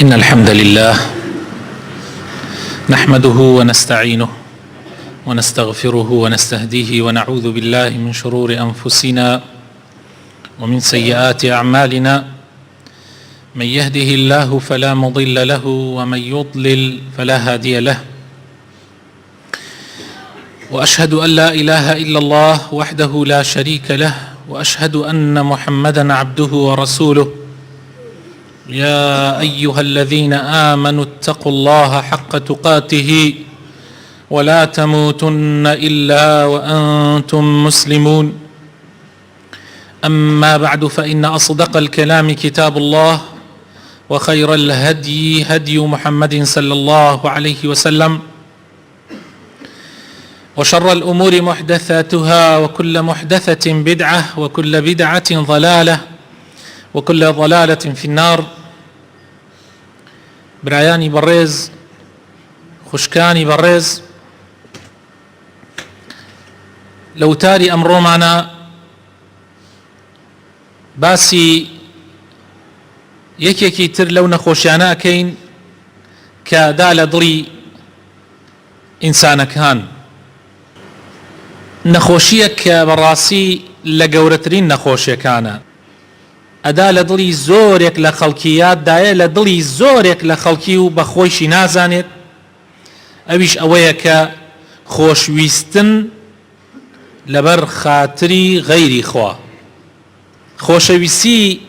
إن الحمد لله نحمده ونستعينه ونستغفره ونستهديه ونعوذ بالله من شرور أنفسنا ومن سيئات أعمالنا. من يهده الله فلا مضل له ومن يضلل فلا هادي له، وأشهد أن لا إله إلا الله وحده لا شريك له، وأشهد أن محمدا عبده ورسوله. يا أيها الذين آمنوا اتقوا الله حق تقاته ولا تموتن إلا وأنتم مسلمون. أما بعد، فإن أصدق الكلام كتاب الله، وخير الهدي هدي محمد صلى الله عليه وسلم، وشر الأمور محدثاتها، وكل محدثة بدعة، وكل بدعة ضلالة، وكل ضلالة في النار. برایانی بەڕێز، خوشکانی بەڕێز، لە وتاری ئەمڕۆمانە باسی یەکێکی تر لەو نەخۆشیانە ئەکەین کە دا لە دڵی ئینسانەکان، نەخۆشیەک کە بەڕاستی لە گەورەترین نەخۆشیەکانە، ئەدا لە دڵی زۆرێک لە خەڵکیاتدایە، لە دڵی زۆرێک لە خەڵکی و بە خۆیشی نازانێت. ئەویش ئەوەیە کە خۆشویستن لەبەر خاتری غەیری خوا. خۆشەویستی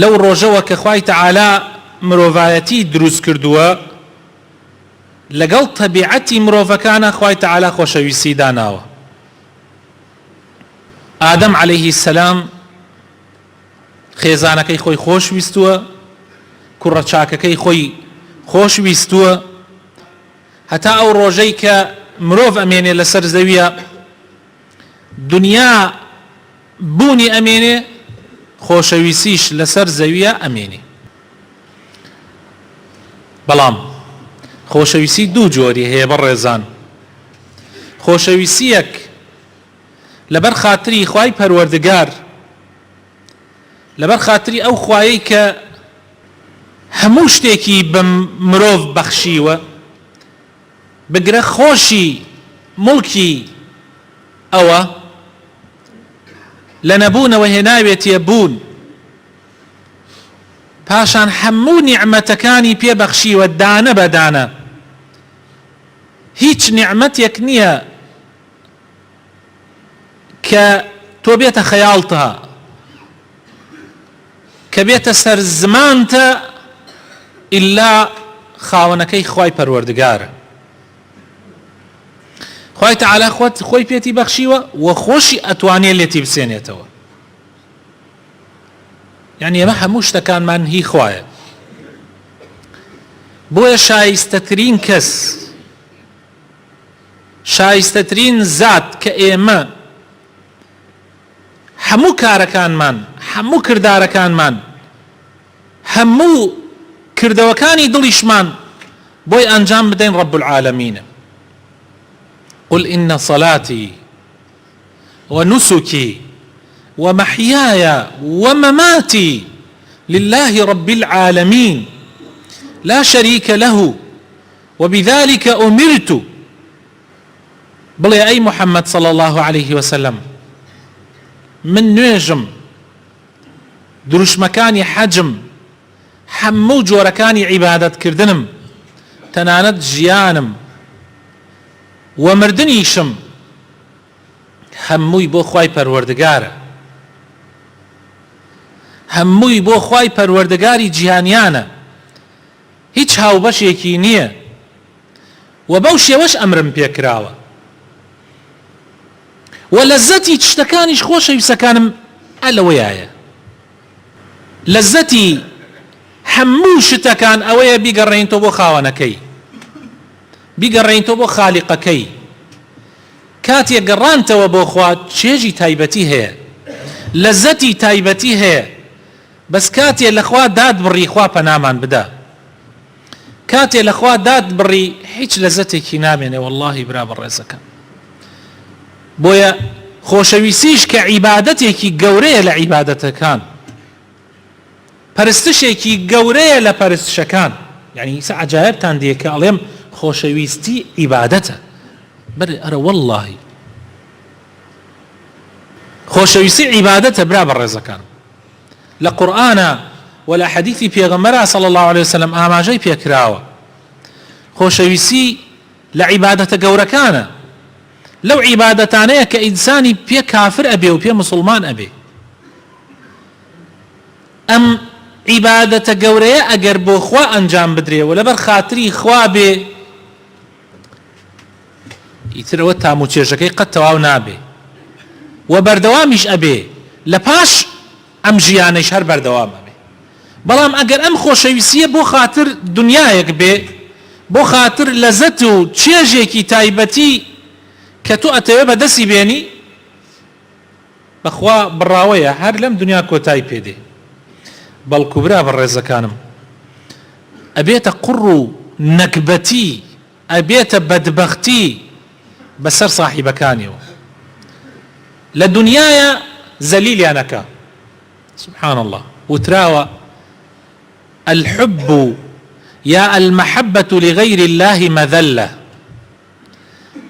لەو ڕۆژەوە کە خوای تەعالا مرۆڤایەتی دروست کردووە، لەگەڵ تەبیعەتی مرۆڤەکانە خوای تەعالا خۆشەویستی داناوە. ئادەم عەلەیهی سەلام خێزانەکەی خۆی خۆشویستووە، کوڕە چاکەکەی خۆی خۆشویستووە، هەتا ئەو ڕۆژەی کە مرۆڤ ئەمێنێ لەسەر زەویە، دنیا بوونی ئەمێنێ، خۆشەویستیش لەسەر زەویە ئەمێنێ. بەڵام خۆشەویستی دوو جۆری هەیە بەڕێزان. خۆشەویستیەک لەبەر خاتری خوای پەروەردگار، لەبەر خاتری ئەو خوایەی کە هەموو شتێکی بە مرۆڤ بەخشیوە، بگرە خۆشی موڵکی ئەوە لە نەبوونەوە هێناوێتیە بوون، پاشان هەموو نیعمەتەکانی پێبەخشیوە دانە بە دانە. هیچ نیعمەتێک نییە کە تۆ بێتە خەیاڵتە، کە بێتە سەر زمانتە، ئیلا خاوەنەکەی خوای پەروەردگارە. خوای تەعالا خۆی پێتی بەخشیوە و خۆشی ئەتوانێت لێتی بسێنێتەوە. یعنی ئێمە هەموو شتەکانمان هی خوایە. بۆیە شایستەترین کەس، شایستەترین زات کە ئێمە هەموو کارەکانمان، هەموو کردارەکانمان، هەموو کردەوەکانی دڵیشمان بۆی ئەنجام بدەین ڕەب العالەمینە. قل إن صلاتي ونسكي ومحياي ومماتي لله رب العالمين لا شريك له وبذلك أمرت. بڵێ ئەی محەممەد صلى الله عليه وسلم، من نوێژم، دروشمەکانی حەجم، هەموو جۆرەکانی عیبادەتکردنم، تەنانەت ژیانم و مردنیشم، هەمووی بۆ خوای پەروەردگارە، هەمووی بۆ خوای پەروەردگاری جیهانیانە، هیچ هاوبەشێکی نییە، و بەو شێوەش ئەمرم پێکراوە. و لەزەتی شتەکانیش خۆشەویستەکانم ئەلەوەیایە. لەزەتی هەموو شتەکان ئەوەیە بیگەڕێنیتەوە بۆ خاوەنەکەی، بیگەڕێنیتەوە بۆ خالیقەکەی. کاتێک گەڕانتەوە بۆ خوا چێژی تایبەتی هەیە، لەزەتی تایبەتی هەیە، بەس کاتێ لە خوا داد بڕی خوا پەنامان بدە. کاتێ لە خوا داد بڕی هیچ لەزەتێکی نامێنێ. وەڵڵاهی برا بەڕێزەکەم، بۆیە خۆشەویستیش کە عیبادەتێکی گەورەیە لە عیبادەتەکان، پەرستشێکی گەورەیە لە پەرستشەکان. یعنی عجایبتان دێ کە ئەڵێم خۆشەویستی عیبادەتە. بەڵێ ئەرە وەڵڵاهی خۆشەویستی عیبادەتە برا بەڕێزەکان. لە قورئانە و لە حەدیثی پێغەمبەرە صلی الله عليه وسلم ئاماژەی پێکراوە. خۆشەویستی لە عیبادەتە گەورەکانە، لەو عیبادەتانەیە کە ئینسانی پێ کافر ئەبێ و پێ مسلمان ئەبێ. ئەم عیبادەتە گەورەیە ئەگەر بۆ خوا ئەنجام بدرێ و لەبەر خاتری خوا بێ، ئیترەوە تاموچێژەکەی قەت تەواو نابێ و بەردەوامیش ئەبێ، لە پاش ئەم ژیانەیش هەر بەردەوام ئەبێ. بەڵام ئەگەر ئەم خۆشەویستیە بۆ خاتر دنیایەک بێ، بۆ خاتر لەزەت و چێژێکی تایبەتی کە تۆ ئەتەوێ بەدەستی بێنی، بەخوا بڕاوەیە هەر لەم دنیا کۆتای پێدێ. بەڵکو برا بەڕێزەکانم ئەبێتە قوڕ و نەکبەتی، ئەبێتە بەدبەختی بەسەر ساحیبەکانیەوە. لە دنیایە زەلیلیانەکە. سبحان الله. وتراوە الحب يا المحبة لغير الله مذلة.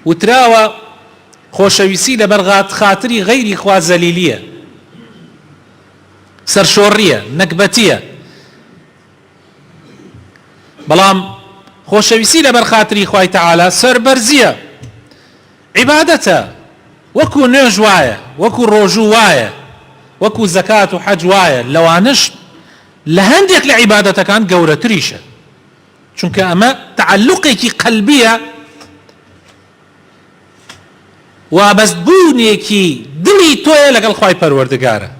وتراوە خۆشەویستی لەبەر خاتری غەیری خوا زەلیلیە، سەرشۆڕیە، نەکبەتیە. بەڵام خۆشەویستی لەبەر خاتری خوای تەعالا سەربەرزیە، عیبادەتە، وەکو نوێژ وایە، وەکو ڕۆژوو وایە، وەکو زەکات و حەج وایە. لەوانش لە هەندێک لە عیبادەتەکان گەورەتریشە، چونکە ئەمە تعلقێکی قەلبیە، وابەستبوونێکی دڵی تۆیە لەگەڵ خوای پەروەردگارە.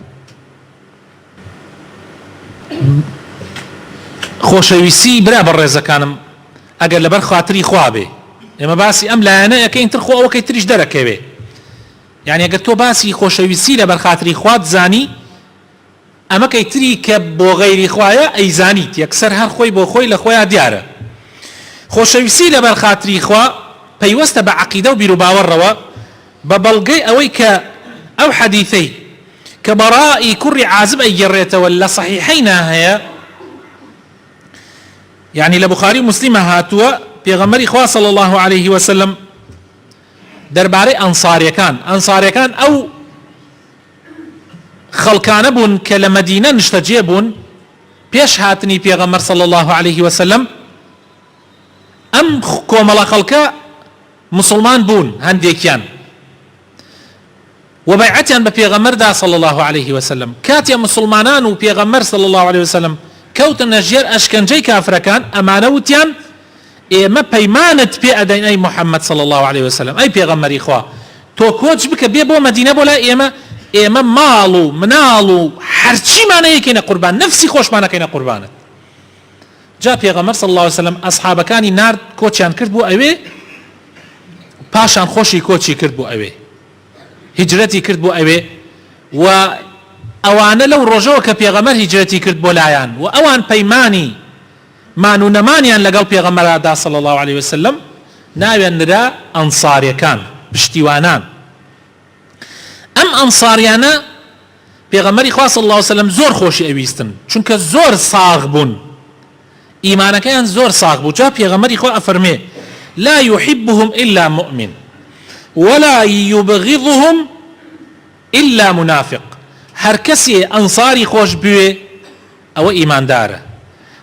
خۆشەویستی برا بەڕێزەکانم ئەگەر لەبەر خاتری خوا بێ، ئێمە باسی ئەم لایەنە ئەەکەین تر خۆ ئەوەکەی تریش دەرەکەوێ. یعنی ئەگەر تۆ باسی خۆشەویستی لەبەر خاتری خوات زانی، ئەمەکەی تری کە بۆ غەیری خوایە ئەیزانیت، یەکسەر هەر خۆی بۆ خۆی لە خۆیان دیارە. خۆشەویستی لەبەر خاتری خوا پەیوەستە بە عەقیدە و بیر و باوەڕەوە، بە بەڵگەی ئەوەی کە ئەو حەدیثەی کە بەڕائی کوڕی عازب ئەیگەڕێتەوە لە صەحیحەینا هەیە، يعني لبخاري مسلم هاتوا بيغمري خوا صلى الله عليه وسلم درباري أنصاري كان أو خلقان بون كلمدينة نشتجيبون بيش هاتني بيغمر صلى الله عليه وسلم أم كوملا خلقا مسلمان بون هنديكيان وبيعتيان ببيغمر دا صلى الله عليه وسلم كاتيا مسلمانان وبيغمر صلى الله عليه وسلم كوتن نجير أشكنجي كافركان أمانوتيان إما بيمانت بي أدين أي محمد صلى الله عليه وسلم أي بيغمر إخوة تو كوتش بك بيبو مدينة بولا إما مالو منالو حرشي مانا يكينا قربان نفسي خوش مانا كينا قربانت جاء بيغمر صلى الله عليه وسلم أصحاب كاني نار كوتشان كردبو أوي باشان خوشي كوتشي كردبو أوي هجرتي كردبو أوي و ئەوانە لەو ڕۆژەوە کە پێغەمبەر هیجرەتی کرد بۆ لایەن و ئەوان پەیمانی مان و نەمانیان لەگەڵ پێغەمبەردا صلی الله عليه وسلم ناوێنرا ئەنساریەکان پشتیوانان. ئەم ئەنساریانە پێغەمبەری خوا صلی الله عليه وسلم زۆر خۆشی ئەویستن چونکە زۆر ساغ بوون، ئیمانەکەیان زۆر ساغ بوو. جا پێغەمبەری خوا ئەفەرمێ لا يحبهم إلا مؤمن ولا يبغضهم إلا منافق. هر کسی انصاری خوش بوه او ایمان داره،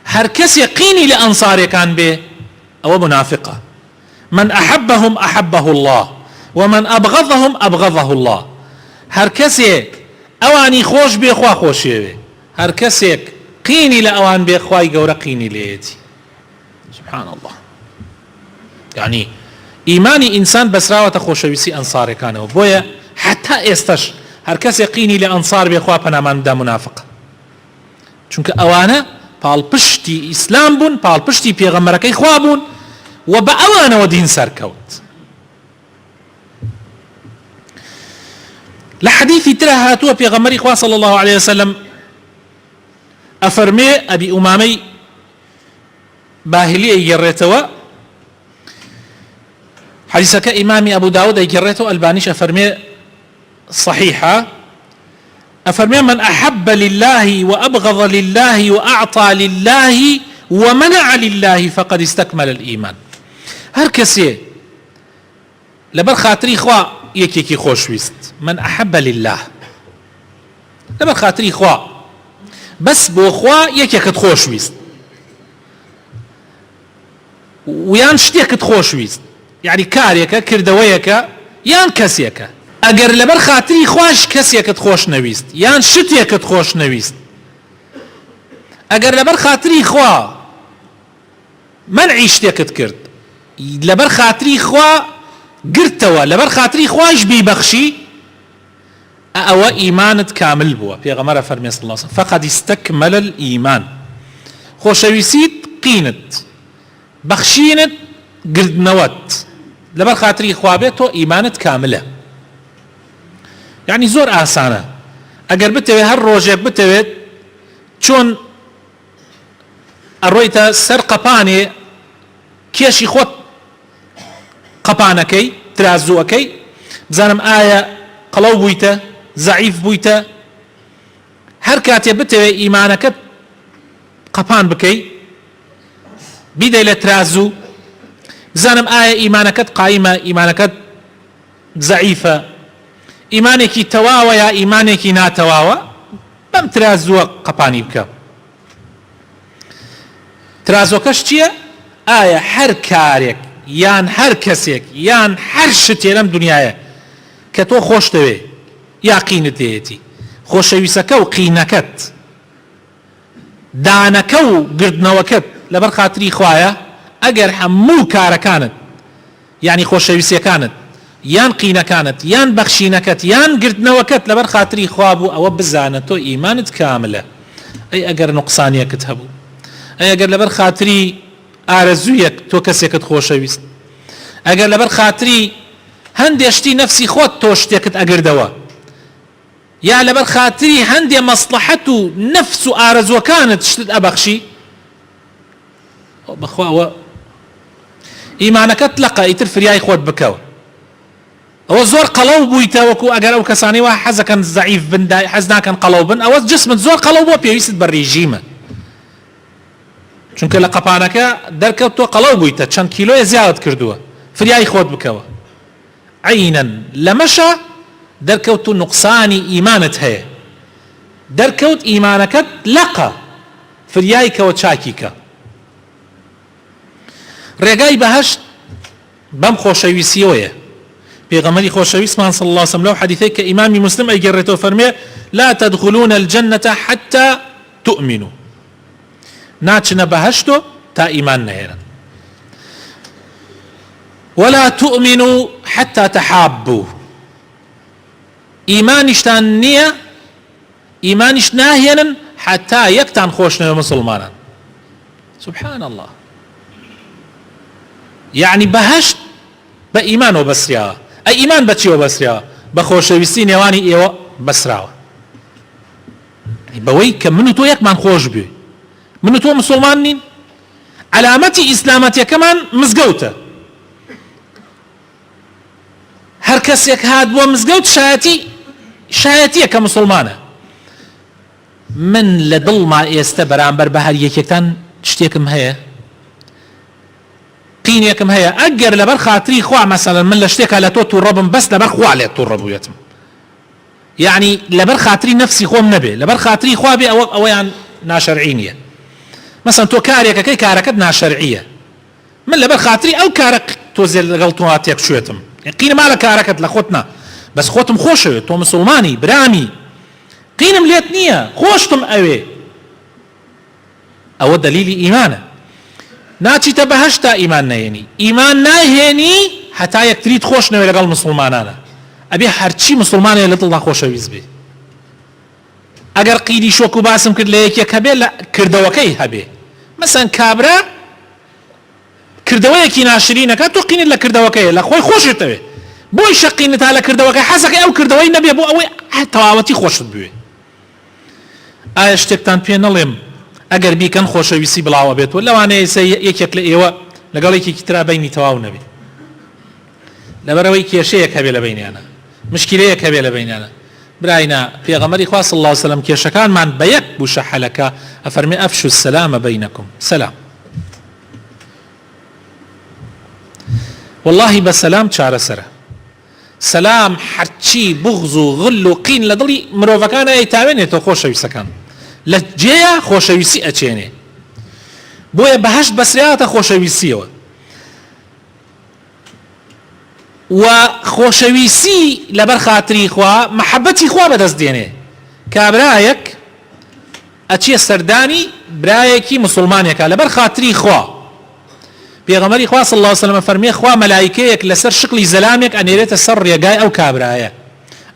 هر کسی قینی لانصاری کان به او منافقه. من احبهم احبه الله ومن ابغضهم ابغضه الله. هر کسی اوانی خوش به خوا خوشی به، هر کسی قینی لاوان به خوای گور قینی لیتی. سبحان الله. يعني ایمانی انسان بسراوت خوشویسی انصاری کانه و بویا حتی استش هر کس یقینی لأنصار بخوا پنامان دا منافق، چونکە ئەوانە پاڵپشتی ئیسلام بوون، پاڵپشتی پێغەمبەرەکەی خوا بوون و بە ئەوانەوە دین سەرکەوت. لە حەدیثی ترە هاتووە پێغەمبەری خوا صلی الله عليه وسلم ئەفەرمێ ئەبی ئومامەی باهلی ئەیگەڕێتەوە، حەدیثەکە ئیمامی ئەبوو داود ئەیگەڕێتەوە، ئەلبانیش ئەفەرمێ صحيحة. أفرمي من أحب لله وأبغض لله وأعطى لله ومنع لله فقد استكمل الإيمان. هر كسي لبر خاطري خوا يكيكي خوش ويست من أحب لله لبر خاطري خوا بس بو خوا يكيكت خوش ويست ويان شتيكت خوش ويست يعني كاريكا كردويكا يان كسيكا اگر لبر خاطري خواش كسيكت خوش نويست يان شتيكت خوش نويست اگر لبر خاطري خوا منعي شتيكت كرد لبر خاطري خوا قرتوا لبر خاطري خواش بيبخشي او ايمانت كامل بوا پیغمبر فرمي صلى الله عليه وسلم فقد استكمل الايمان خوشويسيت قينت بخشينت قرد نوت لبر خاطري خوابيتو ايمانت كامله يعني زور آسانه اگر بتوي هر روجك بتوي چون ارويتا سر قپاني كيشي خود قپانكي ترازوكي بزانم آية قلو بويتا ضعيف بويتا هر كاتي بتوي ايمانك قپان بكي بيدي لترازو بزانم آية ايمانك قائمة ايمانك ضعيفة ايمانك تواوى يا ايمانك ناتواوى بم ترازو قپاني بك ترازو كشتية آية هر كاريك يان هر كسيك يان هر شتي لم دنيايا كتو خوش توي يا قينت ديتي خوشويسكو قينكت دانكو قردنوكت لبر خاطري خوايا اگر همو كارا كانت يعني خوشويسيا كانت يان قينة كانت يان بخشينكت يان قردنوكت لبر خاطري خوابو او بزانتو ايمانت كاملة اي اگر نقصانية كتهبو اي اگر لبر خاطري آرزويك تو كسيكت خوشويست اگر لبر خاطري هندي اشتي نفسي خود توشتيكت اگر دوا يا لبر خاطري هندي مصلحته نفسه آرزو كانت شتت ابخشي بخوا ايمانك تلقى يترفر ياي خود بكوا او زور قلو بويتا وكو اگر او كساني وا حزا كان ضعيف بن داي حزنا كان قلو بن او جسم زور قلو بو بيست بالريجيم چونك لقبانك دركتو قلو بويتا چند كيلو زيادة كردوا فرياي خود بكوا عينا لمشى دركوت نقصاني ايمانت هي دركوت ايمانك لقى فريايك وشاكيك رقاي بهشت بم خوشويسيوية بيغمري خوشويسمان صلى الله عليه وسلم لو حديثيك امامي مسلم اي جريتو فرمي لا تدخلون الجنة حتى تؤمنوا ناتشنا بهشتو تا ايمان نهيرا ولا تؤمنوا حتى تحابوا ايمانشتان نية ايمانش ناهينا حتى يكتان خوشنا مسلمانا سبحان الله يعني بهشت بإيمان وبسريا أي إيمان بتشي وبسريا بخوشويسي نيواني إيوه بسراوه بوي كمنو تو يكمان خوش بي منو تو مسلمانين علامتي إسلامتي كمان مزقوته هر كسيك هاد بو مزقوت شايتي كمسلمانة من لدل ما يستبران بربهر يكتان تشتيكم هيا قينيكم هيا اجر لبر خاطري خوا مثلا من لشتيك على تو الرب بس لبر خوا على تو الرب يتم يعني لبر خاطري نفسي خو نبي لبر خاطري خوا بي او يعني ناشرعينيه مثلا تو كاريك كي كاركت ناشرعيه من لبر خاطري او كارك تو زي غلطواتك شويتم قين مالك كاركت لخوتنا بس خوتم خوش تو مسلماني برامي قين مليتنيه خوشتم اوي او دليل ايمانه ناچی تا بهشتا ایمان نهێنی ایمان ناهێنی حتا یەکتریت خۆش نەوێ لەگەڵ مسلمانانە ئەبێ هەرچی مسلمانێ لە دڵدا خۆشەویست بێ ئەگەر قیدی شۆک و باسم کرد لە یەکێک هەبێ لە کردەوەکەی هەبێ مەسەن کابرا کردەوەیەکی ناشرینەکە تۆ قینت لە کردەوەکەیە لە خۆی خۆشتەوێ بۆی شەقینت لە کردەوەکەی حەزەکەی ئەو کردەوەی نەبێ بۆ ئەوەی تەواوەتی خۆشت بوێ ئایا شتێکتان پێ نەڵێم اگر بیکن خوشویسی بلاو بیت لەوانەیە یەکێک لە ئێوە لەگەڵ یەکێکی ترا بینی تەواو نەبێ لەبەرەوەی کێشەیەک هەبێ لە بینیانە مشکلەیەک هەبێ لە بینیانە براينا في غمري خوا صلى الله عليه وسلم كيشكان من بيك بشحلك أفرمي أفشوا السلام بينكم. سلام والله بسلام چارە سەرە. سلام حرچی بغض و غل و قین لە دڵی مرۆڤەکانە ئەیتاوێنێتەوە خۆشەویستەکان لە جێیە خۆشەویستی ئەچێنێ بۆیە بەهەشت بەسرایەتە خۆشەویستیەوە و خۆشەویستی لەبەر خاتری خوا محەبەتی خوا بەدەست دێنێ. کابرایەک ئەچیە سەردانی برایەکی مسلمانێکە لەبەر خاتری خوا. پێغەمبەری خوا صلی الله عليه وسلم فەرمێ خوا مەلایکەیەک لەسەر شقلی زەلامێک ئەنێرێتە سەر ڕێگای ئەو کابرایە.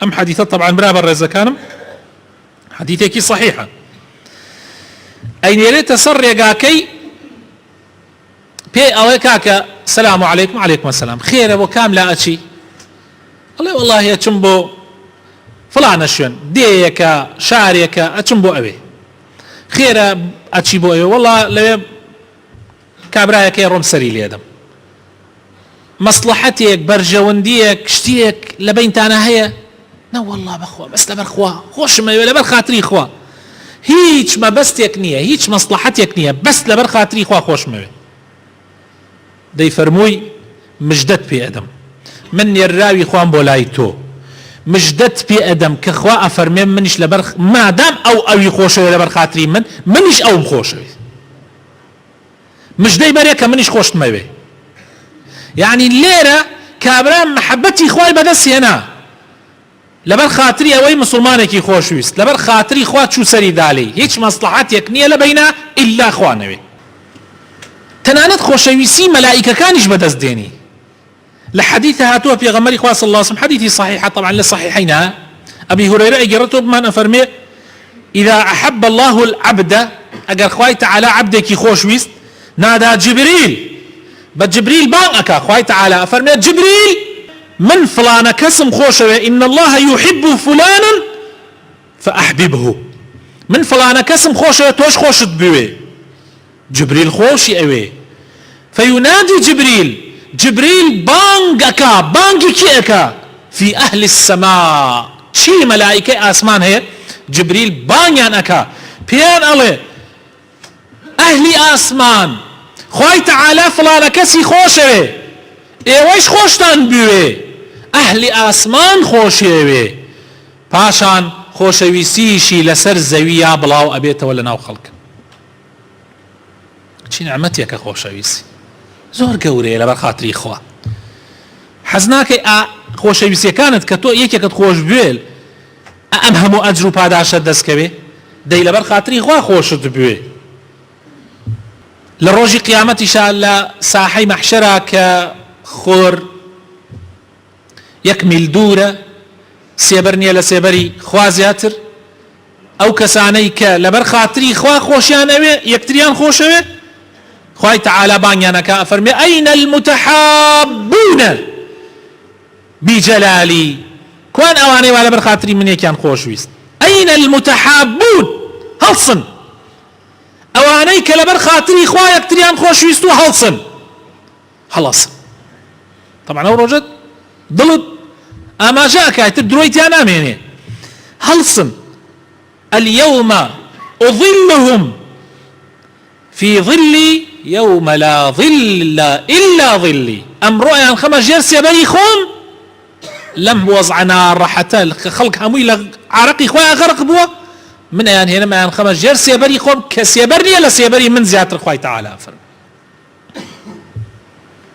ئەم حەدیثە طبعا برا بەڕێزەکانم حەدیثێکی صحیحە. ئەینێرێتە سەر ڕێگاکەی پێ ئەوەی کاکە سلام علیکم علیکم السلام خێرە بۆ کام لا ئەچی ئەڵێ والله ئەچم بۆ فڵانە شوێن دێیەکە شارێکە ئەچم بۆ ئەوێ خێرە ئەچی بۆ ئەوێ والله لەوێ کابرایەکەی ڕۆم سەری لێدەم مەسلحەتێک بەرژەوەندیەک شتێک لە بەینتانە هەیە نە والله بەخوا بەس لەبەر خوا خۆشمەوێ لەبەر خاتری خوا هیچ مەبەستێک نییە هیچ مەسلحەتێک نییە بەس لەبەر خاتری خوا خۆشمەوێ. دەی فەرمووی مژدەت پێ ئەدەم من نێراوی خوام بۆ لای تۆ مژدەت پێ ئەدەم کە خوا ئەفەرمێ منیش لەبەر مادام ئەو ئەوی خۆشەوێ لەبەر خاتری منیش ئەوم خۆشەوێ مژدەی بەرێ کە منیش خۆشتمەوێ. یعنی لێرە کابرا محەبەتی خوای بەدەست هێنا لەبەر خاتری ئەوەی مسلمانێکی خۆشویست لەبەر خاتری خوا چوو سەری داڵێ هیچ مەسلحەتێک نییە لە بەینە ئیلا خوانەوێ. تەنانەت خۆشەویستی مەلائیکەکانیش بەدەست دێنی. لە حەدیثە هاتووە پێغەمبەری خوا صلی الله عليه وسلم حەدیثی صحیحە طبعا لە صحیحەینە ئەبی هورەیرە ئەگەڕێتەوە بمان ئەفەرمێ إذا أحب الله العبد ئەگەر خوای تەعالی عەبدێکی خۆشویست نادا جبريل بجبريل بان أكا خوای تعالى فرمي جبريل من فلان كسم خوشوي إن الله يحب فلانا فأحببه من فلان كسم خوشوي توش خوشت بوي جبريل خوشي أوي فينادي جبريل بانج أكا بانج كي أكا في أهل السماء شي ملائكة آسمان هي جبريل بانيان أكا بيان ألي أهلي آسمان خوای تعالی فلانە کەسی خۆشەوێ ئێوەش خۆشتان بوێ ئەهلی ئاسمان خۆشێوێ پاشان خۆشەویستیشی لەسەر زەویە بڵاو ئەبێتەوە لە ناو خەڵک. چی نعمەتێکە خۆشەویستی زۆر گەورەیە لەبەر خاتری خوا. حەز ناکەی خۆشەویستیەکانت کە تۆ یەکێکت خۆش بوێ ئەم هەموو ئەجر و پاداشت دەستکەوێ دەی لەبەر خاتری خوا خۆشت بوێ. لروجي قيامتي شاء الله ساحي محشرة كخور يكمل دورة سيبرني لسيبري خوازياتر او كساني لبر خاطري خوا خوشيان اوي يكتريان خوش اوي خواي تعالى بانيانا كافرمي اين المتحابون بجلالي كوان اواني ولا بر خاطري من يكان خوشويست اين المتحابون هلصن ئەوانەی کە لەبەر خاتری خوا یەکتریان خۆشویست و هەڵسن هەڵەسن. طبعا ئەو ڕۆژەت دڵت ئاماژە ئەکاتر درۆیتیان نامێنێ هەڵسن. اليوم أظلهم في ظلي يوم لا ظل إلا ظلي ئەمڕۆیان خەمە ژێر سێبەری خۆم لەم وەزعنا ڕەحەتە خەڵک هەمووی لە عارەقی خۆیان غەرق بووە من أيان هنا ما خمس جر سيبري خوم كسيبرني ولا سيبري من زيادة خوي تعالى فرم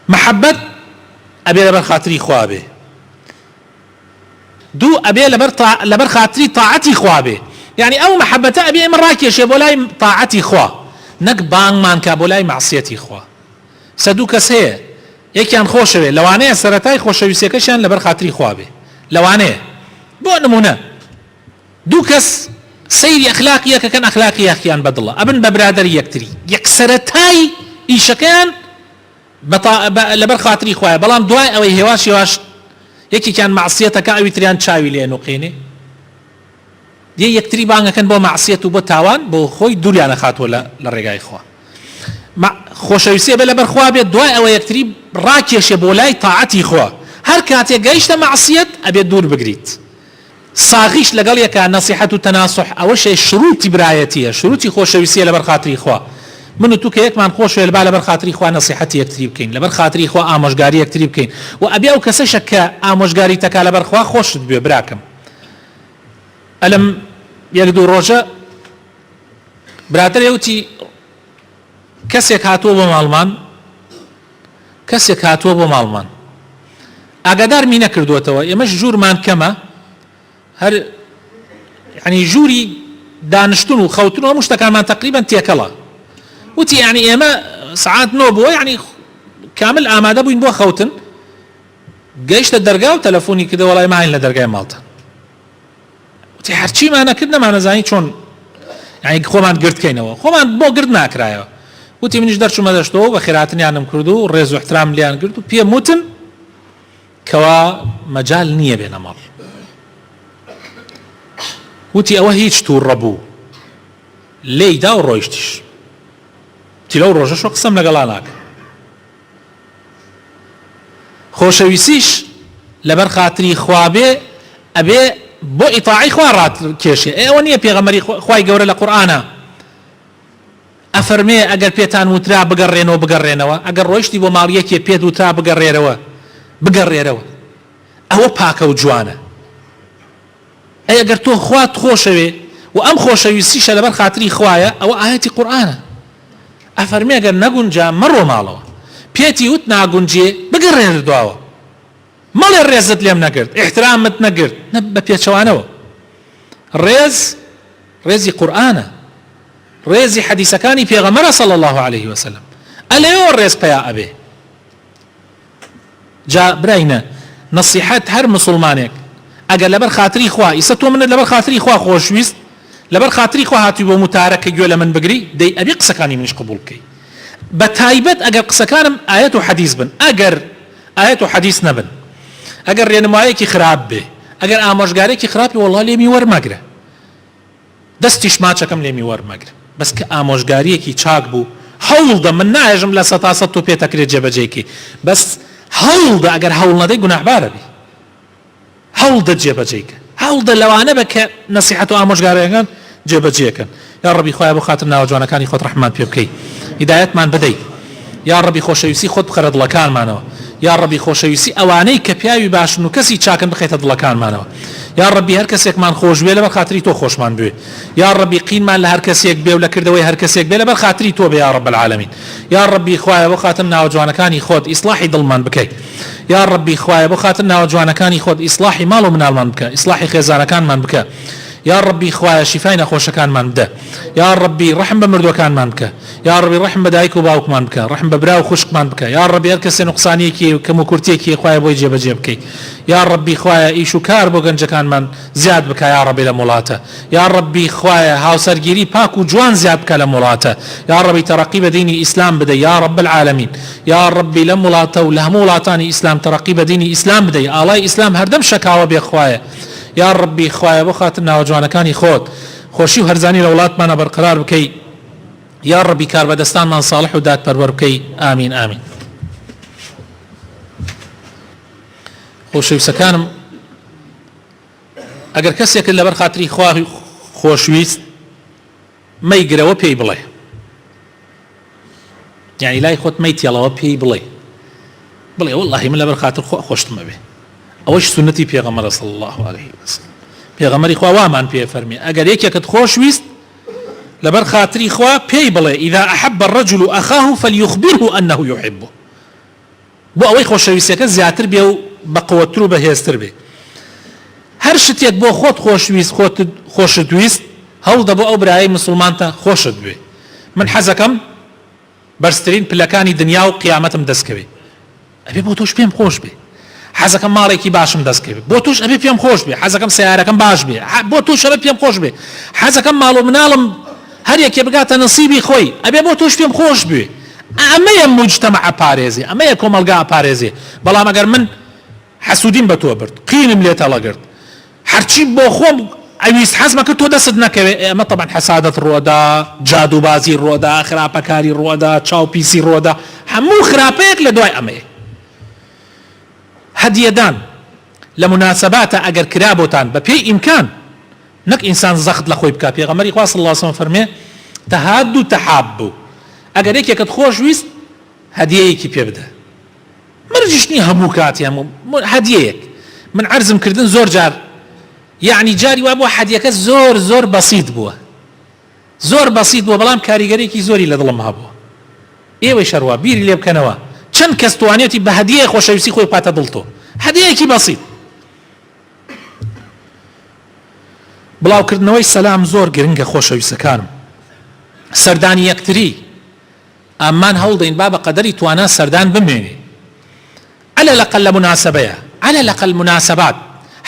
محبة أبي لبر خاطري خوابه دو أبي لبر خاطري طاعتي خوابه يعني أو محبة أبي من راكيش بولاي طاعتي خوا نك بان مان كابولاي معصيتي خوا سدو كسيه يكيان خوشوي لوانه سرتاي خوشوي سيكشان لبر خاطري خوابه لوانه بو نمونه دو كس سيري أخلاقية كان أخلاقية أخيان بدله أبن ببرادر يكتري يكسرتاي إيشكان لبر خاطري خوايا بلام دواي أو هواش يواش يكي كان معصيتك أو تريان تشاوي لأنه قيني دي يكتري بانغا كان بو معصيته بو تاوان بو خوي دوري أنا خاتو للرقاي خوا خوشويسي بلبر خوا بيت دواي أو يكتري راكيش بولاي طاعتي خوا هر كاتي قايشت معصيت أبي دور بقريت ساغیش لەگەڵ یەکە نەسیحەت و تەناسح ئەوەشێ شروعی برایەتیە شروعی خۆشەویستیە لەبەر خاتری خوا من و تو کە یەکمان خۆشوێ لەبا لەبەر خاتری خوا نەسیحەتی یەکتری بکەین لەبەر خاتری خوا ئامۆژگاری یەکتری بکەین و ئەبێ ئەو کەسەشە کە ئامۆژگاری تەکا لەبەر خوا خۆشت بێ براکەم ئەلەم یەک دوو ڕۆژە براتر وتی کەسێک هاتووە بۆ ماڵمان ئاگادارمی نەکردوێتەوە ئێمەش ژوورمان کەمە هەر یعنی ژووری دانیشتن و خەوتن و هەموو شتەکانمان تقریبا تێکەڵە وتی یعنی ئێمە سعات 9 بووە یعنی کامل ئامادە بووین بۆ خەوتن گەیشتە دەرگا و تەلەفۆنی کردە وەڵای ماین لە دەرگای ماڵتە وتی هەرچیمانە کرد نەمانەزانی چۆن یعنی خۆمان گرتکەینەوە خۆمان بۆ گرت ناکرایەوە وتی منیش دەرچوومە دەشتەوە بە خێراتنیانم کرد و ڕێز و احترام لیان کرد و پێم وتن کەوا مەجال نییە بێنە ماڵ وتی ئەوە هیچ تووڕە بوو لێیدا و ڕۆیشتیش تی لەو ڕۆژەشۆ قسەم لەگەڵا ناکە خۆشەویستیش لەبەر خاتری خوا بێ ئەبێ بۆ ئیطاعی خوا ڕاکێشێ ئەوە نییە پێغەمبەری خوای گەورە لە قورئانە ئەفەرمێ ئەگەر پێتان وترا بگەڕێنەوە ئەگەر ڕۆیشتی بۆ ماڵ یەکێ پێت وترا بگەڕێرەوە ئەوە پاکە و جوانە ئەگەر تۆ خوات خۆشەوێ و ئەم خۆشەویستیشە لەبەر خاتری خوایە ئەوە ئاەتی قورئانە ئەفەرمێ ئەگەر نەگونجا مەڕۆ ماڵەوە پێتی وت ناگونجێ بگەڕێردواوە مەڵێ ڕێزت لێم نەگرت احترامت نەگرت بە پێچەوانەوە ڕێزی قورئانە ڕێزی حەدیسەکانی پێغەمبەرە صلی الله عليه وسلم ئەلێەوە ڕێز پیا ئەبێ جا براینە نەسیحەت هەر مسلمانێک ئەگەر لەبەر خاتری خوا ئیسە تۆ منت لەبەر خاتری خوا خۆشویست لەبەر خاتری خوا هاتووی بۆ متارەکە گوێ لە من بگری دەی ئەبێ قسەکانی منیش قبول بکەی بە تایبەت ئەگەر قسەکانم ئاەت و حەدیث بن ئەگەر ئاەت و حەدیث نەبن ئەگەر ڕێنمایەکی خراپ بێ ئەگەر ئامۆژگارێکی خراپی وەڵڵا لێمی وەرمەگرە دەستی شماچەکەم لێمی وەرمەگرە بەس کە ئامۆژگاریەکی چاک بوو هەوڵدە من ناێژم لە 100 تۆ پێتەکرێت جێبەجێکی بەس هەوڵدە ئەگەر هەوڵ نەدەی گوناحبارە بی هەوڵدە جێبەجێکە هەوڵدە لەوانە بە کە نەسیحەت و ئامۆژگاریەکان جێبەجێکن یا ڕەبی خۆیان بۆ خاتر ناوەجوانەکانی خۆت ڕەحمان پێ بکەی هیدایەتمان بدەی یا ڕەبی خۆشەویستی خۆت بخەرە دڵەکانمانەوە یا ڕەبی خۆشەویستی ئەوانەی کە پیاوی باشن و کەسی چاکن بخەیتە دڵەکانمانەوە یا ڕەبی هەر کەسێکمان خۆش بێ لەبەر خاتری تۆ خۆشمان بێ یا ڕەبی قینمان لە هەر کەسێک بێ و لە کردەوەی هەر کەسێک بێ لەبەر خاتری تۆ بێ یا ڕەب العالەمین یا ڕەبی خوایە بۆ خاتر ناوەجوانەکانی خۆت ئیسلاحی دڵمان بکەی یا ڕەبی خوایە بۆ خاتر ناوەجوانەکانی خۆت ئیسلاحی ماڵ و مناڵمان بکە ئیسلاحی خێزانەکانمان بکە یا ڕەبی خوایە شیفای نەخۆشەکانمان بدە یا ڕەبی ڕەحم بە مردوەکانمان بکە یا ڕەبی ڕەحم بە دایک و باوکمان بکە ڕەحم بە برا و خوشکمان بکە یا ڕەبی هەر کەسێ نوقسانیەکی کەم و کورتێکی خوایە بۆی جێبەجێ بکەی یا ڕەبی خوایە ئیش و کار بۆ گەنجەکانمان زیاد بکە یا ڕەبی لە وڵاتە یا ڕەبی خوایە هاوسەرگیری پاک و جوان زیاد بکە لە وڵاتە یا ڕەبی تەرەقی بە دینی ئیسلام بدە یا ڕەب العالەمین یا ڕەبی لە وڵاتە و لە هەموو وڵاتانی ئیسلام تەرەقی بە دینی ئیسلام بدەی ئاڵای ئیسلام هەردەم شەکاوە بێ خوایە یا ڕەبی خوایە بۆ خاتر ناوەجوانەکانی خۆت خۆشی و هەرزانی لە وڵاتمانە بەرقرار بکەی یا ڕەبی کاربەدەستانمان ساڵح و دادپەروەر بکەی ئامین ئامین خۆشەویستەکانم ئەگەر کەسێک لەبەر خاتری خوا خۆشویست مەیگرەوە پێی بڵێ یعنی لای خۆت مەیتێڵەوە پێی بڵێ وەڵڵاهی من لەبەر خاتر خوا خۆشتمە بێ ئەوەش سنەتی پێغەمبەرە صلی الله عليه وسلم پێغەمبەری خوا وامان پێ فەرمی ئەگەر یەکێکت خۆشویست لەبەر خاتری خوا پێی بڵێ إذا أحب الرجل أخاه فليخبره أنه يحبه بۆ ئەوەی خۆشەویستیەکە زیاتر بێ و بەقوەتر و بەهێزتر بێ هەر شتێک بۆ خۆت خۆشویست خۆشت ویست هەوڵدە بۆ ئەو برایەی مسلمانتە خۆشت بێ من حەزەکەم بەرزترین پلەکانی دنیا و قیامەتم دەستکەوێ ئەبێ بۆ تۆش پێم خۆش بێ حەزەکەم ماڵێکی باشم دەستکەوێت بۆ توش ئەبێ پێم خۆش بێ حەزەکەم سیارەکەم باش بێ بۆ توش ئەبێ پێم خۆش بێ حەزەکەم ماڵ و مناڵم هەر یەکێ بگاتە نەسیبی خۆی ئەبێ بۆ توش پێم خۆش بێ ئەمەیە موجتەمە ئەپارێزێ ئەمەیە کۆمەلگا ئەپارێزێ بەڵام ئەگەر من حەسوودیم بە تۆ برد قینم لێ تەڵەگرت هەرچی بۆ خۆم ئەویست حەزمە کرد تۆ دەست نەکەوێ ئەمە طبعا حەسادەت ڕۆدا جادوبازی ڕۆدا خراپەکاری ڕۆدا چاوپیسی ڕۆدا هەموو خراپەیەک لە دوای ئەمەیە هەدیەدان لە مناسباتە ئەگەر کرابۆتان بە پێی ئیمکان نەک ئینسان زەخت لە خۆی بکە. پێغەمبەری خوا صلی الله علیه وسلم فەرمێ تەهادوا تەحابوا، ئەگەر یەکێکت خۆش ویست هەدیەیەکی پێ بدە، مرجش نییە هەموو کاتی هەموو هەدیەیەک. من عەرزم کردن زۆر جار، یعنی جاری وا بووە هەدیەکە زۆر زۆر بەسیط بووە، زۆر بەسیط بووە، بەڵام کاریگەرێکی زۆری لە دڵم هەبووە. ئێوەی شەڕوا بیری لێ بکەنەوە، چەند کەس توانێتی بە هەدیەیە خۆشەویستی خۆی پاتە دڵتۆ، هەدیەیەکی بەسیط. بڵاوکردنەوەی سەلام زۆر گرنگە خۆشەویستەکانم، سەردانی یەکتری ئەمان هەوڵدەین با بە قەدەری توانا سەردان بمێنێ، على الأقل مناسبەیە، على الأقل مناسبات،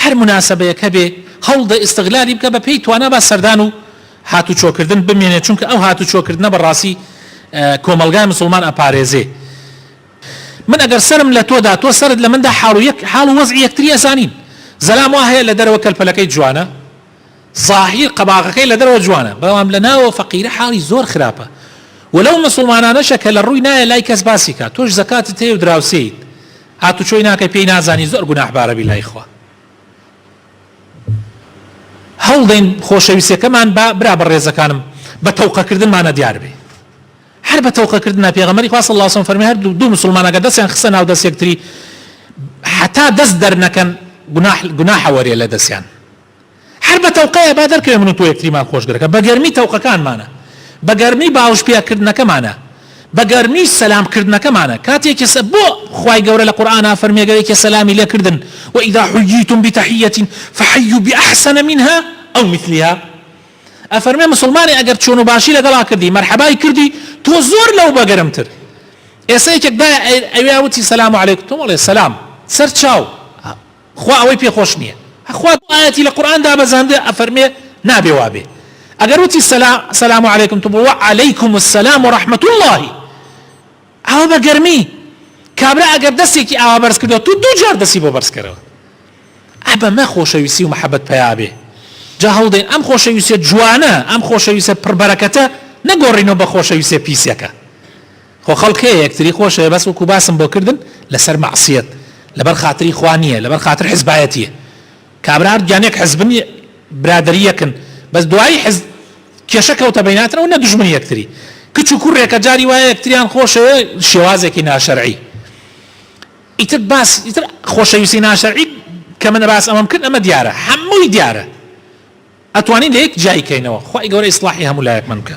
هەر مناسبەیەکە بێ هەوڵدە ئیستغلالی بکە بە پێی توانا با سەردان و هاتو چۆکردن بمێنێ، چونکە ئەو هاتو چۆکردنە بەڕاستی کۆمەلگای مسلمان ئەپارێزێ. من ئەگەر سرم لە تۆدا تۆ سرت لە مندا حاڵ و وەزعی یەکتری ئەزانین. زەلام وا هەیە لە دەرەوە کەلپەلەکەی جوانە، ظاهیر قەباغەکەی لە دەرەوە جوانە، بەڵام لە ناوە فەقیرە حاڵی زۆر خراپە. وەلەو مسلمانانەشە کە لە ڕووی نایە لای کەس باسی کات، تۆش زەکاتت هەیە و دراوسێیت، هاتو چۆی ناکەی پێی نازانی، زۆر گوناحبارە بی لای خوا. هەوڵدەین خۆشەویستیەکەمان برا بەڕێزەکانم بە تەوقەکردنمانە دیار بێ، هەر بە تەوقەکردنە. پێغەمبەری خوا صلی الله علیه وسلم فەرمی هەر دوو مسلمان ئەگەر دەستیان خستە ناو دەست یەکتری حتا دەست دەرنەکەن گوناحە وەرێ لە دەستیان، هەر بە تەوقەیە با دەرکەوێ من و تۆ یەکتریمان خۆشگەرەکە، بە گەرمی تەوقەکانمانە، بە گەرمی باوش پێکردنەکەمانە، بە گەرمی سەلامکردنەکەمانە. کاتێکی بۆ خوای گەورە لە قورئانە فەرمێگەرێکی سەلامی لێکردن وإذا حييتم بتحية فحيوا بأحسن منها أو مثلها. ئەفەرمێ مسلمانی ئەگەر چۆن و باشی لەگەڵا کردی مەرحەبای کردی تۆ زۆر لەو بەگەرمتر. ئێستا یەکێک دایە ئەوێ وتی سەلام عەلەیکم، تۆ وەڵێ سەلام سەر چاو، خوا ئەوەی پێخۆش نییە، خوا ئاەتی لە قورئاندا بەزاندە ئەفەرمێ نابێ وابێ. ئەگەر وتی سەلام عەلەیکم تۆ بڵێ وعەلەیکم السەلام ورەحمەة الله، ئەوە بە گەرمی. کابرا ئەگەر دەستێکی ئاوا بەرز کردەوە تو دوو جار دەستی بۆ بەرز کەرەوە، ئەبەمە خۆشەویستی و مەحەبەت پەیا بێ. جا هەوڵدەین ئەم خۆشەویستیە جوانە، ئەم خۆشەویستە پڕبەرەکەتە نەگۆڕینەوە بە خۆشەویستیە پیسەکە. خۆ خەڵکەیە یەکتری خۆشەوێ، بەس وەکو باسم بۆ کردن لەسەر مەعسیەت، لەبەر خاتری خوا نییە، لەبەر خاتر حیزبایەتیە. کابرا گیانێک حیزبن برادەریەکن، بەس دوایی حیزب کێشە کەوتە بەیناتنەوە نە دوژمنی یەکتری. کچ و کوڕێکە جاری وایە یەکتریان خۆشەوێ شێوازێکی ناشەرعی. ئیتر باس ئیتر خۆشەویستی ناشەرعی کە منە باس ئەمەم کرد ئەمە دیارە، هەمووی دیارە، ئەتوانین لە یەک جای کەینەوە. خوای گەورە ئیسلاحی هەموو لایەکمان بکە.